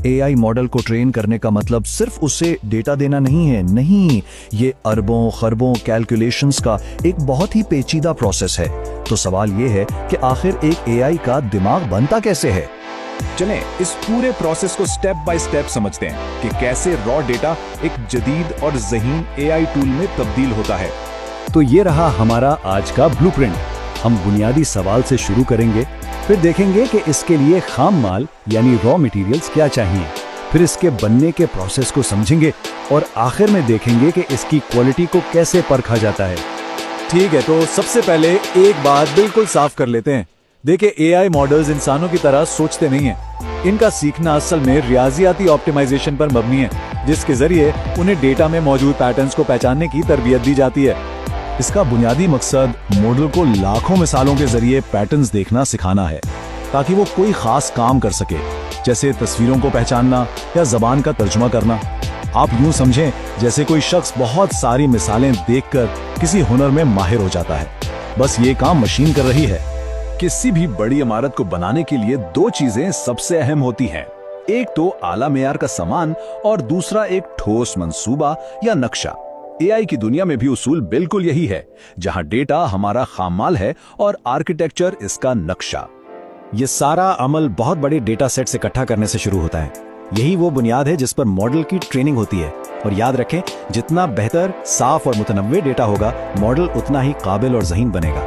AI model को train करने का मतलब सिर्फ उसे डेटा देना नहीं है। नहीं, ये अरबों खरबों कैलकुलेशंस का एक बहुत ही पेचीदा प्रोसेस है। तो सवाल ये है कि आखिर एक एआई का दिमाग बनता कैसे है। चलें इस पूरे प्रोसेस को स्टेप बाय स्टेप समझते हैं कि कैसे रॉ डेटा एक जदीद और ज़हीन एआई टूल में तब्दील होता है। तो ये रहा हमारा आज का ब्लूप्रिंट। हम बुनियादी सवाल से शुरू करेंगे, फिर देखेंगे कि इसके लिए खाम माल यानी रॉ मटेरियल्स क्या चाहिए, फिर इसके बनने के प्रोसेस को समझेंगे और आखिर में देखेंगे कि इसकी क्वालिटी को कैसे परखा जाता है। ठीक है, तो सबसे पहले एक बात बिल्कुल साफ कर लेते हैं। देखिए, एआई मॉडल्स इंसानों की तरह सोचते नहीं हैं। इनका सीखना असल में रियाजियाती ऑप्टिमाइजेशन पर मबनी है, जिसके जरिए उन्हें डेटा में मौजूद पैटर्न्स को पहचानने की तरबियत दी जाती है। इसका बुनियादी मकसद मॉडल को लाखों मिसालों के जरिए पैटर्न्स देखना सिखाना है, ताकि वो कोई खास काम कर सके, जैसे तस्वीरों को पहचानना या जबान का तर्जुमा करना। आप यूं समझें जैसे कोई शख्स बहुत सारी मिसालें देखकर किसी हुनर में माहिर हो जाता है। बस ये काम मशीन कर रही है। किसी भी बड़ी इमारत को बनाने के लिए दो चीजें सबसे अहम होती हैं। एक तो आला मेयार का सामान और दूसरा एक ठोस मंसूबा या नक्शा। एआई की दुनिया में भी उसूल बिल्कुल यही है, जहां डेटा हमारा खामाल है और आर्किटेक्चर इसका नक्शा। ये सारा अमल बहुत बड़े डेटा सेट से इकट्ठा करने से शुरू होता है। यही वो बुनियाद है जिस पर मॉडल की ट्रेनिंग होती है। और याद रखें, जितना बेहतर, साफ और मुतनव्वे डेटा होगा, मॉडल उतना ही काबिल और ज़हीन बनेगा।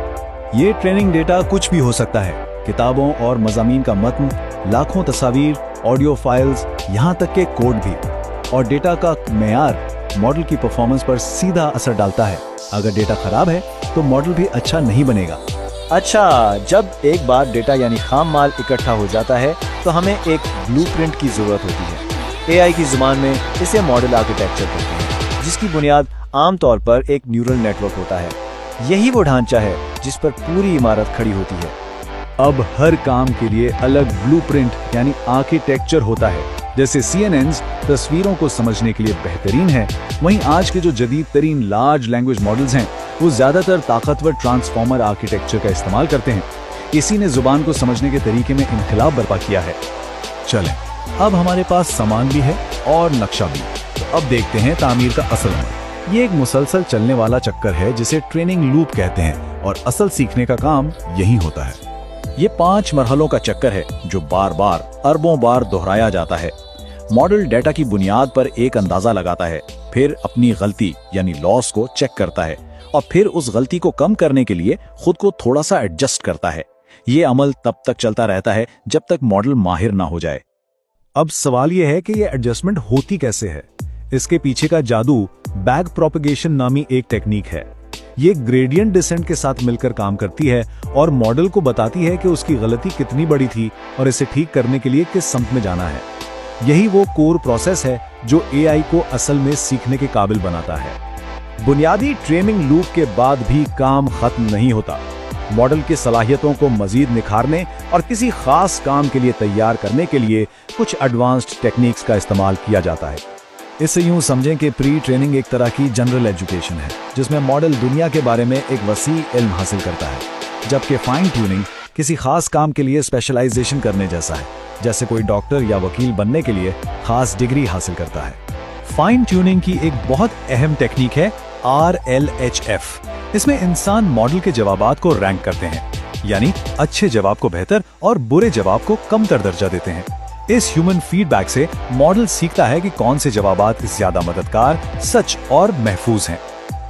ये ट्रेनिंग डेटा कुछ भी हो सकता है, किताबों और मज़ामीन का मतन, लाखों तस्वीर, ऑडियो फाइल्स, यहाँ तक के कोड भी। और डेटा का मेयार मॉडल की परफॉर्मेंस पर सीधा असर डालता है। अगर डेटा खराब है तो मॉडल भी अच्छा नहीं बनेगा। अच्छा, जब एक बार डेटा यानी खाम माल इकट्ठा हो जाता है तो हमें एक ब्लूप्रिंट की जरूरत होती है। एआई की जुबान में इसे मॉडल आर्किटेक्चर कहते हैं, जिसकी बुनियाद आमतौर पर एक न्यूरल नेटवर्क होता है। यही वो ढांचा है जिस पर पूरी इमारत खड़ी होती है। अब हर काम के लिए अलग ब्लूप्रिंट यानी आर्किटेक्चर होता है। जैसे CNNs तस्वीरों को समझने के लिए बेहतरीन है, वहीं आज के जो जदीद तरीन लार्ज लैंग्वेज मॉडल्स हैं वो ज्यादातर ताकतवर ट्रांसफॉर्मर आर्किटेक्चर का इस्तेमाल करते हैं। इसी ने जुबान को समझने के तरीके में इनकलाब बर्पा किया है। चलें, अब हमारे पास सामान भी है और नक्शा भी। तो अब देखते हैं तामीर का असल अमल। ये एक मुसलसल चलने वाला चक्कर है जिसे ट्रेनिंग लूप कहते हैं, और असल सीखने का काम यही होता है। ये 5 मरहलों का चक्कर है जो बार बार अरबों बार दोहराया जाता है। मॉडल डेटा की बुनियाद पर एक अंदाजा लगाता है, फिर अपनी गलती यानी लॉस को चेक करता है और फिर उस गलती को कम करने के लिए खुद को थोड़ा सा एडजस्ट करता है। ये अमल तब तक चलता रहता है जब तक मॉडल माहिर ना हो जाए। अब सवाल यह है कि ये एडजस्टमेंट होती कैसे है। इसके पीछे का जादू बैक प्रोपगेशन नामी एक टेक्निक है। ये ग्रेडियंट डिसेंट के साथ मिलकर काम करती है और मॉडल को बताती है कि उसकी गलती कितनी बड़ी थी और इसे ठीक करने के लिए किस सम्त में जाना है। यही वो कोर प्रोसेस है जो एआई को असल में सीखने के काबिल बनाता है। बुनियादी ट्रेनिंग लूप के बाद भी काम खत्म नहीं होता। मॉडल की सलाहियतों को मजीद निखारने और किसी खास काम के लिए तैयार करने के लिए कुछ एडवांस्ड टेक्निक्स का इस्तेमाल किया जाता है। इसे यूं समझें कि प्री ट्रेनिंग एक तरह की जनरल एजुकेशन है, जिसमें मॉडल दुनिया के बारे में एक वसी इल्म हासिल करता है, जबकि फाइन ट्यूनिंग किसी खास काम के लिए स्पेशलाइजेशन करने जैसा है, जैसे कोई डॉक्टर या वकील बनने के लिए खास डिग्री हासिल करता है। फाइन ट्यूनिंग की एक बहुत अहम टेक्निक है RLHF। इसमें इंसान मॉडल के जवाबात को रैंक करते हैं, यानी अच्छे जवाब को बेहतर और बुरे जवाब को कमतर दर्जा देते हैं। इस ह्यूमन फीडबैक से मॉडल सीखता है कि कौन से जवाबात ज्यादा मददगार, सच और महफूज हैं।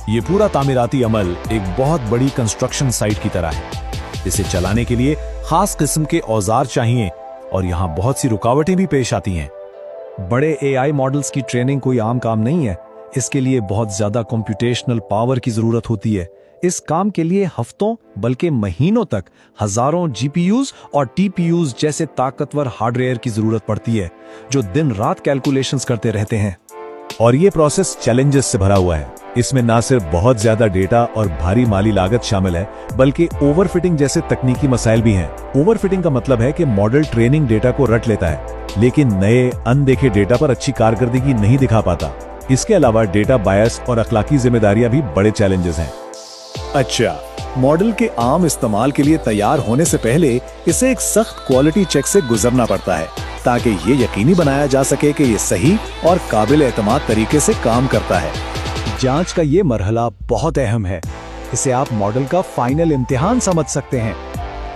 ये पूरा तामीराती अमल एक बहुत बड़ी कंस्ट्रक्शन साइट की तरह है। इसे चलाने के लिए खास किस्म के औजार चाहिए और यहाँ बहुत सी रुकावटें भी पेश आती हैं। बड़े एआई मॉडल्स की ट्रेनिंग कोई आम काम नहीं है। इसके लिए बहुत ज्यादा कंप्यूटेशनल पावर की जरूरत होती है। इस काम के लिए हफ्तों बल्कि महीनों तक हजारों GPUs और TPUs जैसे ताकतवर हार्डवेयर की जरूरत पड़ती है, जो दिन रात कैलकुलेशंस करते रहते हैं। और ये प्रोसेस चैलेंजेस से भरा हुआ है। इसमें ना सिर्फ बहुत ज्यादा डेटा और भारी माली लागत शामिल है, बल्कि ओवरफिटिंग जैसे तकनीकी मसाइल भी हैं। ओवरफिटिंग का मतलब है कि मॉडल ट्रेनिंग डेटा को रट लेता है, लेकिन नए अनदेखे डेटा पर अच्छी कारकर्दगी नहीं दिखा पाता। इसके अलावा डेटा बायस और अखलाकी जिम्मेदारियां भी बड़े चैलेंजेस हैं। अच्छा, मॉडल के आम इस्तेमाल के लिए तैयार होने से पहले इसे एक सख्त क्वालिटी चेक से गुजरना पड़ता है, ताकि ये यकीनी बनाया जा सके कि ये सही और काबिल एतमाद तरीके से काम करता है। जांच का ये मरहला बहुत अहम है। इसे आप मॉडल का फाइनल इम्तिहान समझ सकते हैं।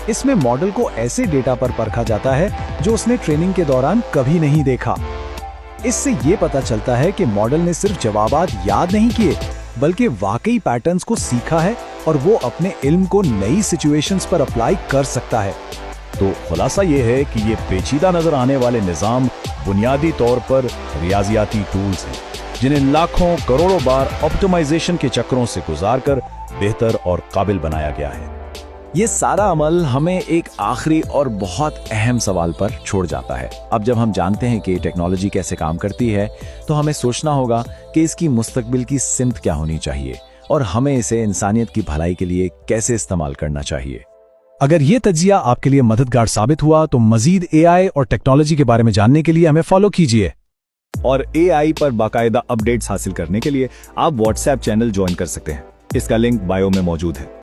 इसमें मॉडल को ऐसे डेटा पर परखा जाता है जो उसने ट्रेनिंग के दौरान कभी नहीं देखा। इससे ये पता चलता है कि मॉडल ने सिर्फ जवाबात याद नहीं किए, बल्कि वाकई पैटर्न्स को सीखा है और वो अपने इल्म को नई सिचुएशंस पर अप्लाई कर सकता है। तो खुलासा ये है कि ये पेचीदा नजर आने वाले निज़ाम बुनियादी तौर पर रियाजियाती टूल्स हैं, जिन्हें लाखों करोड़ों बार ऑप्टिमाइजेशन के चक्रों से गुजारकर बेहतर और काबिल बनाया गया है। ये सारा अमल हमें एक आखिरी और बहुत अहम सवाल पर छोड़ जाता है। अब जब हम जानते हैं कि टेक्नोलॉजी कैसे काम करती है, तो हमें सोचना होगा कि इसकी मुस्तकबिल की सिमत क्या होनी चाहिए और हमें इसे इंसानियत की भलाई के लिए कैसे इस्तेमाल करना चाहिए। अगर ये तज्जिया आपके लिए मददगार साबित हुआ तो मजीद एआई और टेक्नोलॉजी के बारे में जानने के लिए हमें फॉलो कीजिए। और एआई पर बाकायदा अपडेट्स हासिल करने के लिए आप व्हाट्सएप चैनल ज्वाइन कर सकते हैं। इसका लिंक बायो में मौजूद है।